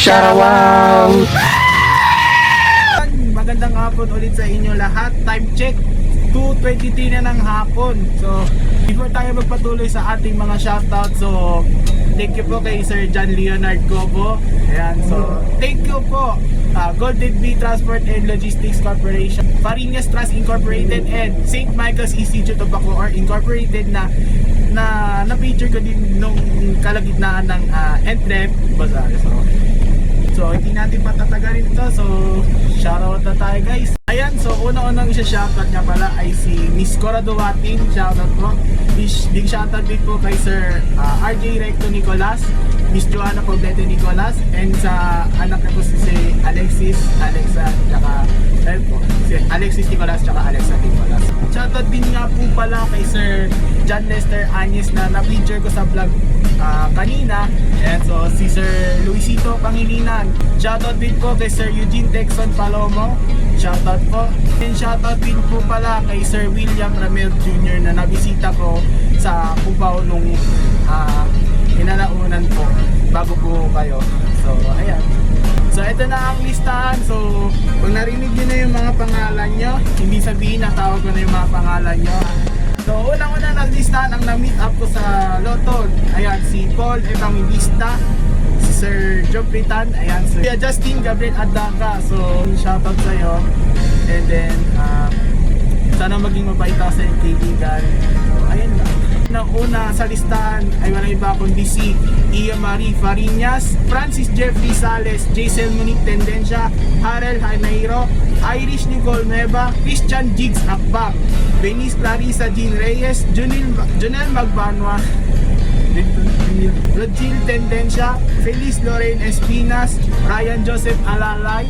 Sharawaw! Magandang hapon ulit sa inyo lahat. Time check, 2:23 na ng hapon. So, before tayo magpatuloy sa ating mga shoutout, so thank you po kay Sir John Leonard Cobo. Ayan, so thank you po Golden Bee Transport and Logistics Corporation, Farinas Trust Incorporated, and St. Michael's Institute of Bacoor Incorporated na na-feature ko din nung kalagitnaan ng Entrep Bazaar. So hindi natin patatagalin ito. So shoutout na tayo guys. Ayan, so unang isa-shoutout niya pala ay si Miss Cora Duwating. Shoutout po. Big shoutout din po kay Sir RJ Recto Nicolas, Miss Joanna Poblete Nicolas, and sa anak niya po si Alexis Nicolas tsaka Alexa Nicolas. Shoutout din nga po pala kay Sir John Lester Agnes na na-feature ko sa vlog kanina. And so si Sir Luisito Pangilinan. Shoutout din po kay Sir Eugene Texon Palomo. Shoutout po. And shoutout din po pala kay Sir William Ramel Jr. na nabisita ko sa Cubao nung inalaunan po bago po kayo. So ayan. So ito na ang listahan. So pag narinig nyo na yung mga pangalan nyo, hindi sabihin na tawag ko na yung mga pangalan nyo. So unang-una na listahan ang na-meet up ko sa Lotto. Ayan, si Paul Evangelista, si Sir Joe Pritan, ayan, si Justin Gabriel Adaka. So shoutout sa'yo. And then sana maging mabait ako sa iyong kaibigan. So ayan lang. Una sa listahan ay wala iba kundi si Ia Marie Farinas, Francis Jeffrey Sales, Jaisel Monique Tendencia, Harel Janeiro, Irish Nicole Nueva, Christian Jigs Akbang, Benice Clarissa Jean Reyes, Junel Magbanwa, Rogil Tendencia, Feliz Lorraine Espinas, Ryan Joseph Alalay,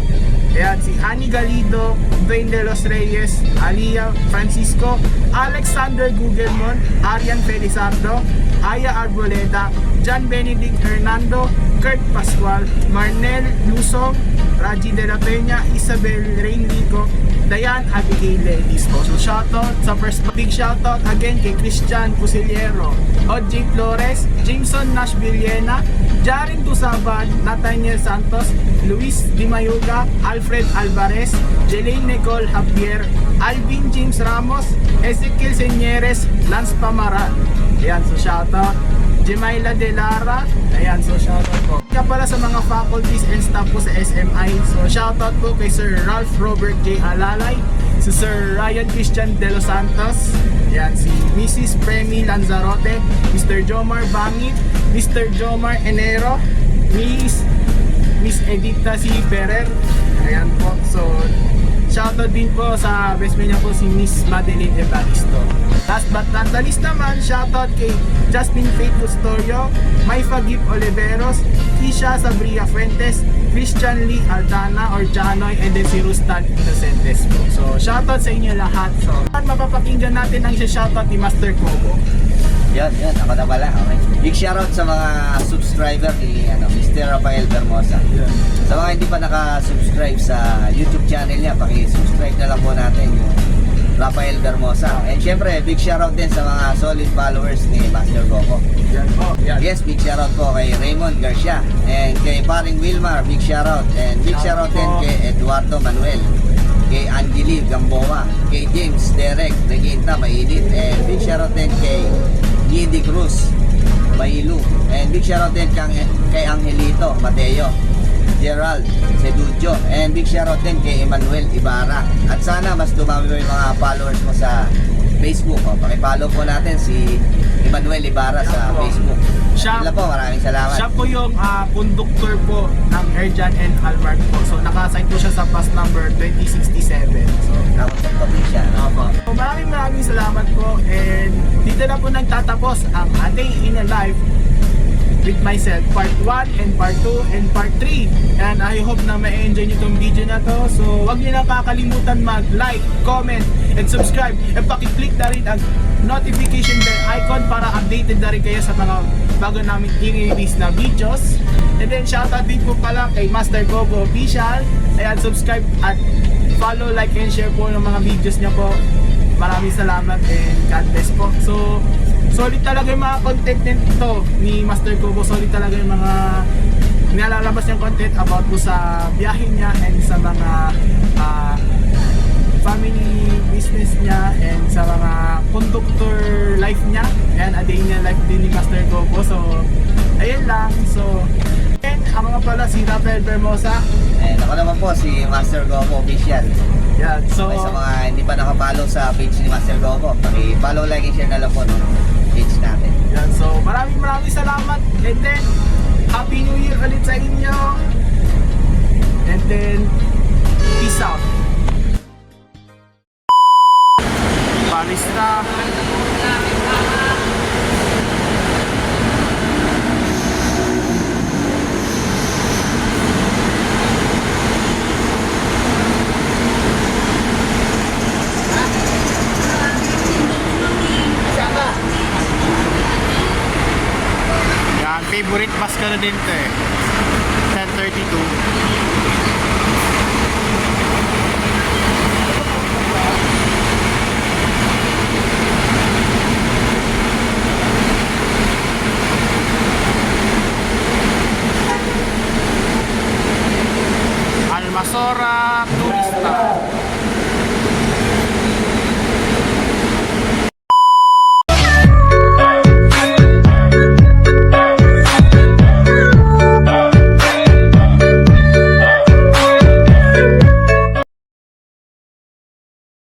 ayan, si Annie Galido, Dwayne De Los Reyes, Alia Francisco, Alexander Gugelmon, Arian Felizardo, Aya Arboleda, John Benedict Hernando, Kurt Pascual, Marnel Lusong, Raji De La Peña, Isabel Reynrico, Dayan Abigail Lelisco. So shoutout sa first, big shoutout again kay Christian Pusillero, OJ Flores, Jameson Nash Villena, Jarin Tusaban, Nathaniel Santos, Luis Di Mayuga, Alfred Alvarez, Jelaine Nicole Javier, Alvin James Ramos, Ezekiel Señeres, Lance Pamaran. Ayan, so shoutout. Jemaila De Lara, ayan, so shoutout po. Kaya pala sa mga faculties and staff po sa SMI, so shoutout po kay Sir Ralph Robert J. Alalay, si Sir Ryan Christian De Los Santos, ayan, si Mrs. Premi Lanzarote, Mr. Jomar Bangit, Mr. Jomar Enero, Miss Edita C. Ferrer, ayan po. So shoutout din po sa best man niya po si Miss Madeline Evaristo. Last but not the least naman, shoutout kay Jasmine Faith Custodio, Maifa Gip Oliveros, Kisha Sabria Fuentes, Christian Lee Aldana or Janoy, and then si Rustan Innocentes po. So shoutout sa inyo lahat. So mapapakinggan natin ang shoutout ni Master Cobo. Yan, ako na pala. Okay. Big shoutout sa mga subscriber ni Mr. Rafael Bermosa. Yeah. Sa mga hindi pa naka-subscribe sa YouTube channel niya, paki-subscribe na lang po natin yung Rafael Bermosa. And syempre, big shoutout din sa mga solid followers ni Master Coco. Yan po. Yan. Yes, big shoutout po kay Raymond Garcia and kay Paring Wilmar, big shoutout. And big shoutout din kay Eduardo Manuel, kay Angeli Gamboa, kay James Derek Reginta Mainit, and big shoutout din kay Yidi Cruz Bailu, and big shoutout din kay Angelito Mateo, Gerald Sedujo, and big shoutout din kay Emmanuel Ibarra. At sana mas dumami mo yung mga followers mo sa Facebook. Pakipollow po natin si Emmanuel Ibarra sa Facebook. Sila po, maraming salamat. Siya po yung conductor po ng Erjan and Hallmark po. So naka-assign po siya sa bus number 2067. So Nakapagpapag siya. So maraming salamat po. And dito na po nagtatapos ang A Day in a Life with myself, part 1 and part 2 and part 3. And I hope na ma-enjoy nyo itong video na to. So wag nyo na kakalimutan mag-like, comment, and subscribe. And pakiclick na rin ang notification bell icon para updated na rin kayo sa mga bago namin i-release na videos. And then shoutout din po pala kay Master Cobo Official. Ayan, subscribe at follow, like, and share po ng mga videos niya po. Maraming salamat and God bless po. So solid talaga yung mga content nito ni Master Cobo. Solid talaga yung mga nilalabas niyang content about po sa biyahe niya and sa mga family business niya and sa mga conductor life niya. Ayan, a day niya life din ni Master Gogo. So, ayun lang. So, and ako nga pala si Rafael Bermosa. And ako naman po si Master Gogo Official. Yan, so, Okay, sa mga hindi pa nakapollow sa page ni Master Gogo, paki-follow, like, and share na lang po ng page natin. yan, so maraming salamat. And then, Happy New Year ulit sa inyo. And then, peace out. Paris na. Yan, favorite bus ka na din to eh. 10:32. Almasora Turista.